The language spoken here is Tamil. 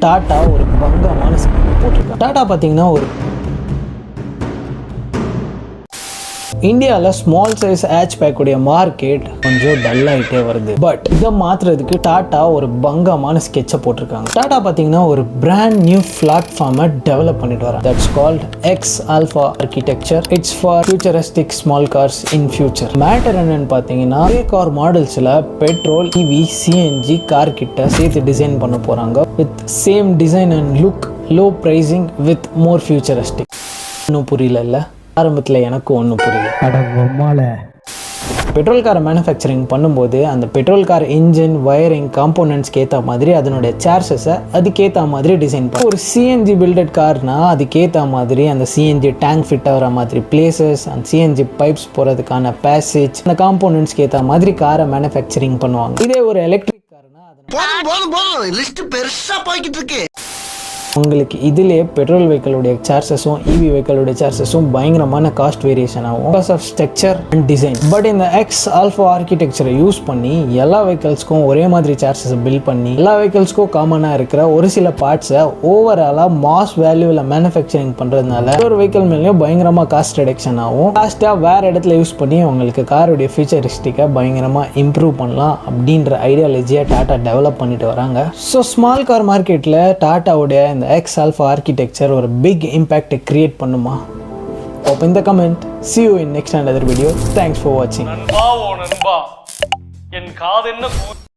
டாடா ஒரு பங்கமான போட்டிருக்காங்க. டாடா பார்த்தீங்கன்னா ஒரு இந்தியாவில் ஸ்மால் சைஸ் ஹேட்ச்பேக் உடைய மார்க்கெட் கொஞ்சம் டல் ஆகிட்டே வருது. பட் இதை மாற்றுறதுக்கு டாடா ஒரு பங்கமான ஸ்கெட்சை போட்டிருக்காங்க. டாடா பார்த்தீங்கன்னா ஒரு பிராண்ட் நியூ பிளாட்ஃபார்மை டெவலப் பண்ணிட்டு வராங்க. That's called X alpha architecture. It's for futuristic small cars in future. Matter என்னன்னு பார்த்தீங்கன்னா கார் மாடல்ஸில் பெட்ரோல், இவி, சிஎன்ஜி கார் கிட்ட சேர்த்து டிசைன் பண்ண போகிறாங்க. With same design and look, low pricing with more futuristic. இன்னும் புரியல. ஆரம்பத்தில் எனக்கும் ஒன்றும் புரியல. பெட்ரோல் காரை மேனுஃபேக்சரிங் பண்ணும்போது அந்த பெட்ரோல் கார் இன்ஜின், வயரிங், காம்போனன்ட்ஸ்க்கு ஏற்ற மாதிரி அதனுடைய சேர்ஸஸை அதுக்கேற்ற மாதிரி டிசைன் பண்ணி, ஒரு சிஎன்ஜி பில்டட் கார்னா அதுக்கேற்ற மாதிரி அந்த சிஎன்ஜி டேங்க் ஃபிட் ஆகிற மாதிரி பிளேசஸ், அந்த சிஎன்ஜி பைப்ஸ் போகிறதுக்கான பேசேஜ், அந்த காம்போனன்ட்ஸ்க்கு ஏற்ற மாதிரி காரை மேனுஃபேக்சரிங் பண்ணுவாங்க. இதே ஒரு எலக்ட்ரிக் கார்னா உங்களுக்கு இதிலே பெட்ரோல் வெஹிக்கிளுடைய சார்ஜஸும் இவி வெஹிக்கிளுடைய சார்ஜஸும் பயங்கரமான காஸ்ட் வேரியேஷன் ஆகும் because of structure and design. But இந்த எக்ஸ் ஆல்ஃபா ஆர்கிடெக்சரை யூஸ் பண்ணி எல்லா வெஹிக்கிள்ஸ்க்கும் ஒரே மாதிரி சார்ஜஸை பில்ட் பண்ணி எல்லா வெஹிக்கிள்ஸ்க்கும் காமனாக இருக்கிற ஒரு சில பார்ட்ஸை ஓவராலாக மாஸ் வேல்யூவில் மேனுஃபேக்சரிங் பண்ணுறதுனால ஒரு வெஹிக்கிள் மேலேயும் பயங்கரமாக காஸ்ட் ரிடக்ஷன் ஆகும். காஸ்ட்டாக வேறு இடத்துல யூஸ் பண்ணி உங்களுக்கு காருடைய ஃபியூச்சரிஸ்டிக்கை பயங்கரமாக இம்ப்ரூவ் பண்ணலாம் அப்படின்ற ஐடியாலஜியை டாட்டா டெவலப் பண்ணிட்டு வராங்க. ஸோ ஸ்மால் கார் மார்க்கெட்டில் டாட்டாவுடைய இந்த எக்ஸ் ஆல்ஃபா ஆர்கிடெக்சர் ஒரு பிக் இம்பேக்ட் கிரியேட் பண்ணுமா? Open the comment. See you in next another video. Thanks for watching.